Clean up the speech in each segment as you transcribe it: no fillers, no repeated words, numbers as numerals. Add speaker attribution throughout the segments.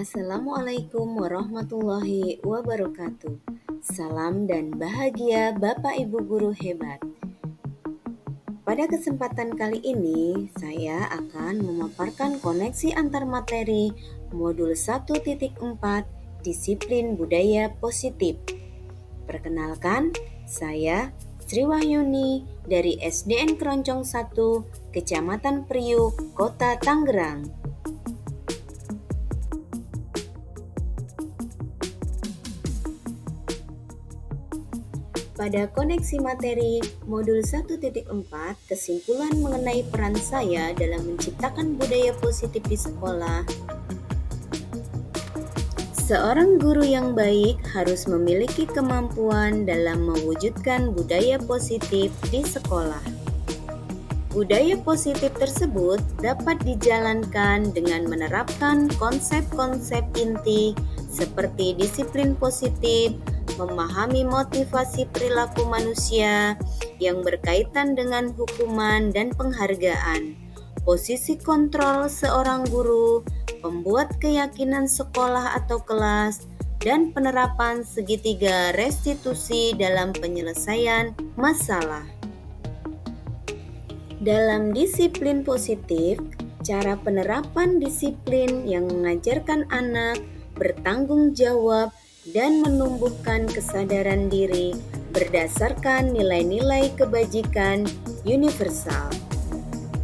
Speaker 1: Assalamualaikum warahmatullahi wabarakatuh. Salam dan bahagia Bapak Ibu guru hebat. Pada kesempatan kali ini, saya akan memaparkan koneksi antar materi modul 1.4 Disiplin Budaya Positif. Perkenalkan, saya Sri Wahyuni dari SDN Keroncong 1, Kecamatan Priuk, Kota Tangerang. Pada koneksi materi modul 1.4, kesimpulan mengenai peran saya dalam menciptakan budaya positif di sekolah. Seorang guru yang baik harus memiliki kemampuan dalam mewujudkan budaya positif di sekolah. Budaya positif tersebut dapat dijalankan dengan menerapkan konsep-konsep inti seperti disiplin positif, memahami motivasi perilaku manusia yang berkaitan dengan hukuman dan penghargaan, posisi kontrol seorang guru, pembuat keyakinan sekolah atau kelas, dan penerapan segitiga restitusi dalam penyelesaian masalah. Dalam disiplin positif, cara penerapan disiplin yang mengajarkan anak bertanggung jawab dan menumbuhkan kesadaran diri berdasarkan nilai-nilai kebajikan universal.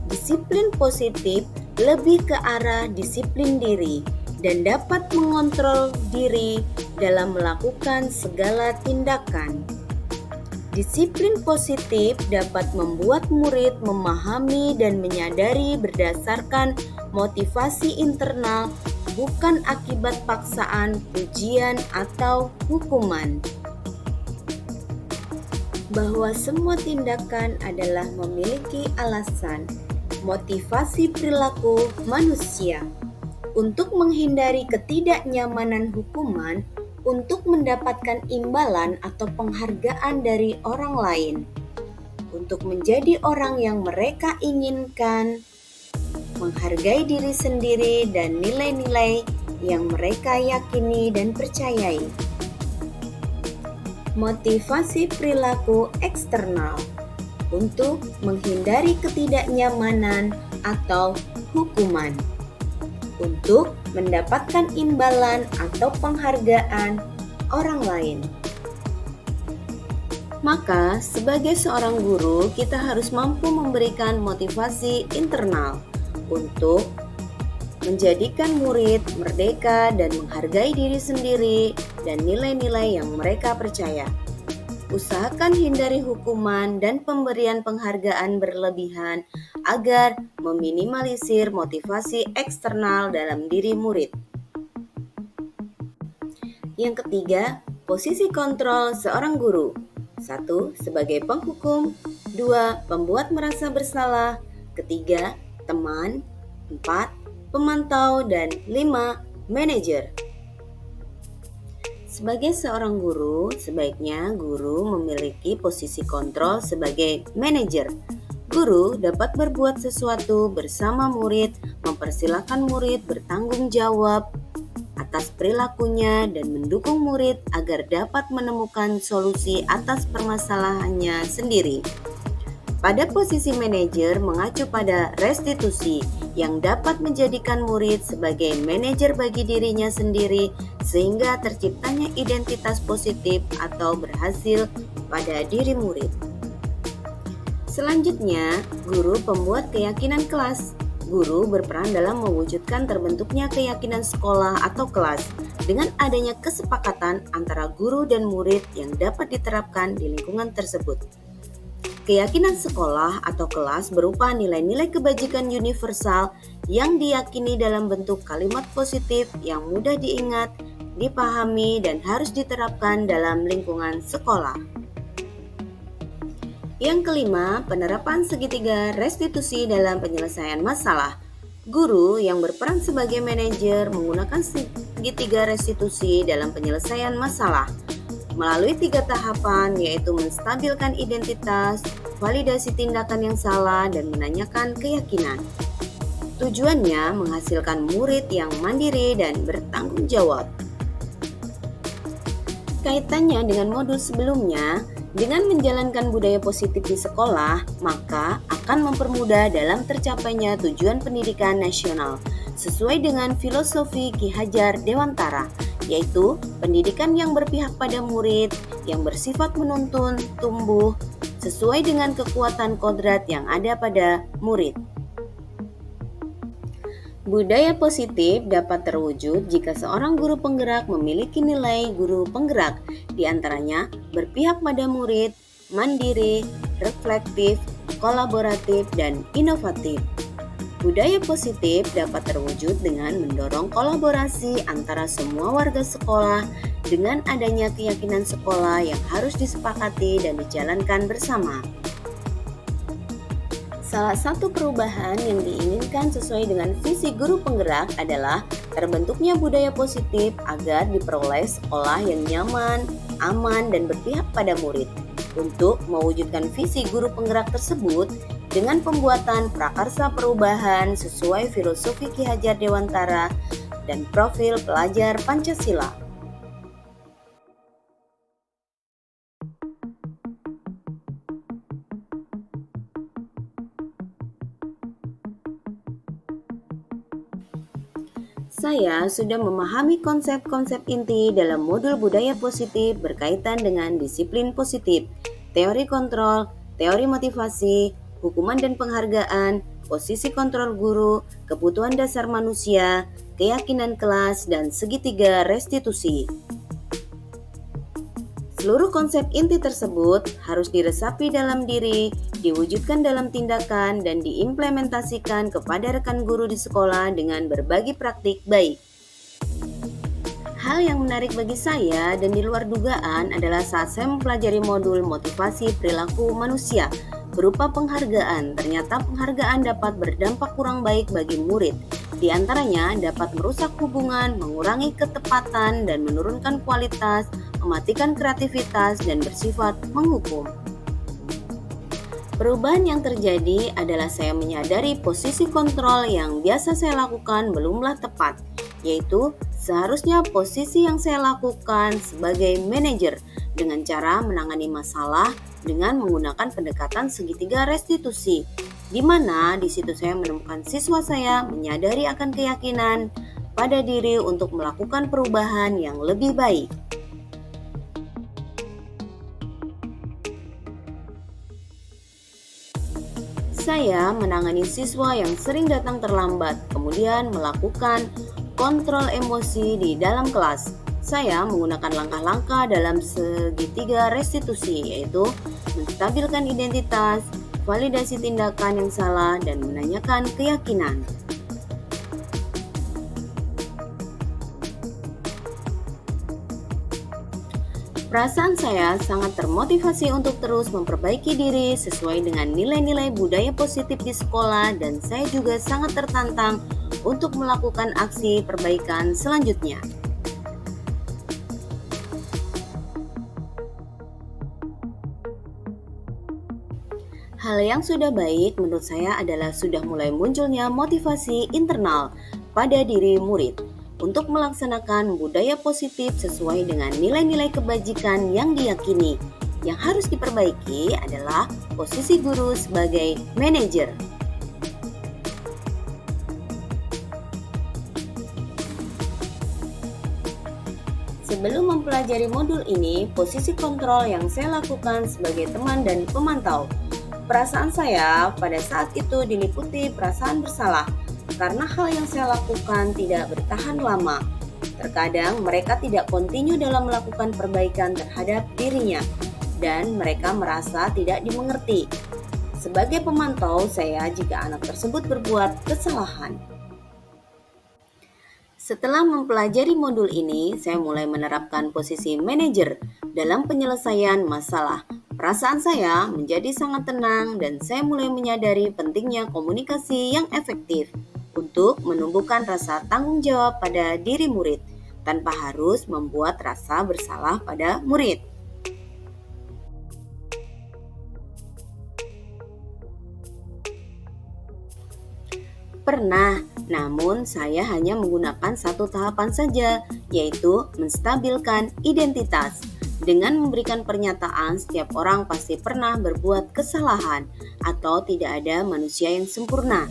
Speaker 1: Disiplin positif lebih ke arah disiplin diri dan dapat mengontrol diri dalam melakukan segala tindakan. Disiplin positif dapat membuat murid memahami dan menyadari berdasarkan motivasi internal, bukan akibat paksaan, pujian, atau hukuman. Bahwa semua tindakan adalah memiliki alasan, motivasi perilaku manusia untuk menghindari ketidaknyamanan hukuman, untuk mendapatkan imbalan atau penghargaan dari orang lain, untuk menjadi orang yang mereka inginkan, menghargai diri sendiri dan nilai-nilai yang mereka yakini dan percayai. Motivasi perilaku eksternal untuk menghindari ketidaknyamanan atau hukuman, untuk mendapatkan imbalan atau penghargaan orang lain. Maka, sebagai seorang guru, kita harus mampu memberikan motivasi internal untuk menjadikan murid merdeka dan menghargai diri sendiri dan nilai-nilai yang mereka percaya. Usahakan hindari hukuman dan pemberian penghargaan berlebihan agar meminimalisir motivasi eksternal dalam diri murid. Yang ketiga, posisi kontrol seorang guru. 1. Sebagai penghukum. 2. Pembuat merasa bersalah. Ketiga, teman. 4. Pemantau. Dan 5. Manajer. Sebagai seorang guru, sebaiknya guru memiliki posisi kontrol sebagai manajer. Guru dapat berbuat sesuatu bersama murid, mempersilahkan murid bertanggung jawab atas perilakunya dan mendukung murid agar dapat menemukan solusi atas permasalahannya sendiri. Pada posisi manajer mengacu pada restitusi yang dapat menjadikan murid sebagai manajer bagi dirinya sendiri sehingga terciptanya identitas positif atau berhasil pada diri murid. Selanjutnya, guru pembuat keyakinan kelas. Guru berperan dalam mewujudkan terbentuknya keyakinan sekolah atau kelas dengan adanya kesepakatan antara guru dan murid yang dapat diterapkan di lingkungan tersebut. Keyakinan sekolah atau kelas berupa nilai-nilai kebajikan universal yang diyakini dalam bentuk kalimat positif yang mudah diingat, dipahami, dan harus diterapkan dalam lingkungan sekolah. Yang kelima, penerapan segitiga restitusi dalam penyelesaian masalah. Guru yang berperan sebagai manajer menggunakan segitiga restitusi dalam penyelesaian masalah melalui 3 tahapan, yaitu menstabilkan identitas, validasi tindakan yang salah, dan menanyakan keyakinan. Tujuannya menghasilkan murid yang mandiri dan bertanggung jawab. Kaitannya dengan modul sebelumnya, dengan menjalankan budaya positif di sekolah, maka akan mempermudah dalam tercapainya tujuan pendidikan nasional sesuai dengan filosofi Ki Hajar Dewantara, yaitu pendidikan yang berpihak pada murid, yang bersifat menuntun, tumbuh, sesuai dengan kekuatan kodrat yang ada pada murid. Budaya positif dapat terwujud jika seorang guru penggerak memiliki nilai guru penggerak, di antaranya berpihak pada murid, mandiri, reflektif, kolaboratif, dan inovatif. Budaya positif dapat terwujud dengan mendorong kolaborasi antara semua warga sekolah dengan adanya keyakinan sekolah yang harus disepakati dan dijalankan bersama. Salah satu perubahan yang diinginkan sesuai dengan visi guru penggerak adalah terbentuknya budaya positif agar diperoleh sekolah yang nyaman, aman, dan berpihak pada murid. Untuk mewujudkan visi guru penggerak tersebut, dengan pembuatan prakarsa perubahan sesuai filosofi Ki Hajar Dewantara dan profil pelajar Pancasila. Saya sudah memahami konsep-konsep inti dalam modul budaya positif berkaitan dengan disiplin positif, teori kontrol, teori motivasi, hukuman dan penghargaan, posisi kontrol guru, kebutuhan dasar manusia, keyakinan kelas, dan segitiga restitusi. Seluruh konsep inti tersebut harus diresapi dalam diri, diwujudkan dalam tindakan, dan diimplementasikan kepada rekan guru di sekolah dengan berbagi praktik baik. Hal yang menarik bagi saya dan di luar dugaan adalah saat saya mempelajari modul motivasi perilaku manusia berupa penghargaan. Ternyata penghargaan dapat berdampak kurang baik bagi murid. Di antaranya dapat merusak hubungan, mengurangi ketepatan, dan menurunkan kualitas, mematikan kreativitas, dan bersifat menghukum. Perubahan yang terjadi adalah saya menyadari posisi kontrol yang biasa saya lakukan belumlah tepat, yaitu seharusnya posisi yang saya lakukan sebagai manajer dengan cara menangani masalah dengan menggunakan pendekatan segitiga restitusi, di mana di situ saya menemukan siswa saya menyadari akan keyakinan pada diri untuk melakukan perubahan yang lebih baik. Saya menangani siswa yang sering datang terlambat, kemudian melakukan kontrol emosi di dalam kelas. Saya menggunakan langkah-langkah dalam segitiga restitusi, yaitu menstabilkan identitas, validasi tindakan yang salah, dan menanyakan keyakinan. Perasaan saya sangat termotivasi untuk terus memperbaiki diri sesuai dengan nilai-nilai budaya positif di sekolah, dan saya juga sangat tertantang untuk melakukan aksi perbaikan selanjutnya. Hal yang sudah baik menurut saya adalah sudah mulai munculnya motivasi internal pada diri murid untuk melaksanakan budaya positif sesuai dengan nilai-nilai kebajikan yang diyakini. Yang harus diperbaiki adalah posisi guru sebagai manajer. Sebelum mempelajari modul ini, posisi kontrol yang saya lakukan sebagai teman dan pemantau. Perasaan saya pada saat itu diliputi perasaan bersalah karena hal yang saya lakukan tidak bertahan lama. Terkadang mereka tidak kontinu dalam melakukan perbaikan terhadap dirinya, dan mereka merasa tidak dimengerti. Sebagai pemantau saya jika anak tersebut berbuat kesalahan. Setelah mempelajari modul ini, saya mulai menerapkan posisi manajer dalam penyelesaian masalah. Perasaan saya menjadi sangat tenang dan saya mulai menyadari pentingnya komunikasi yang efektif untuk menumbuhkan rasa tanggung jawab pada diri murid tanpa harus membuat rasa bersalah pada murid. Pernah, namun saya hanya menggunakan satu tahapan saja, yaitu menstabilkan identitas. Dengan memberikan pernyataan setiap orang pasti pernah berbuat kesalahan atau tidak ada manusia yang sempurna,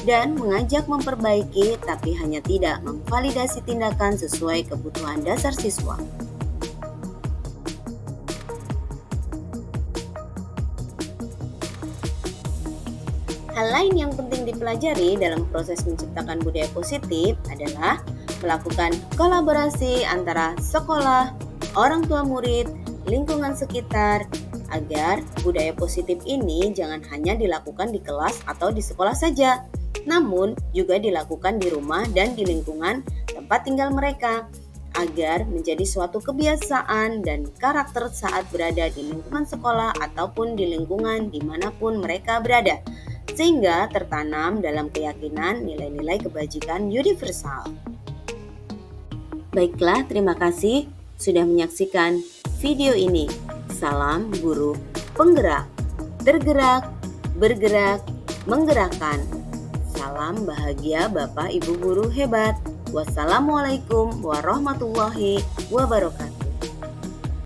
Speaker 1: dan mengajak memperbaiki tapi hanya tidak memvalidasi tindakan sesuai kebutuhan dasar siswa. Hal lain yang penting dipelajari dalam proses menciptakan budaya positif adalah melakukan kolaborasi antara sekolah, orang tua murid, lingkungan sekitar, agar budaya positif ini jangan hanya dilakukan di kelas atau di sekolah saja, namun juga dilakukan di rumah dan di lingkungan tempat tinggal mereka, agar menjadi suatu kebiasaan dan karakter saat berada di lingkungan sekolah ataupun di lingkungan dimanapun mereka berada, sehingga tertanam dalam keyakinan nilai-nilai kebajikan universal. Baiklah, terima kasih sudah menyaksikan video ini. Salam guru penggerak, tergerak, bergerak, menggerakkan. Salam bahagia Bapak Ibu guru hebat. Wassalamualaikum warahmatullahi wabarakatuh.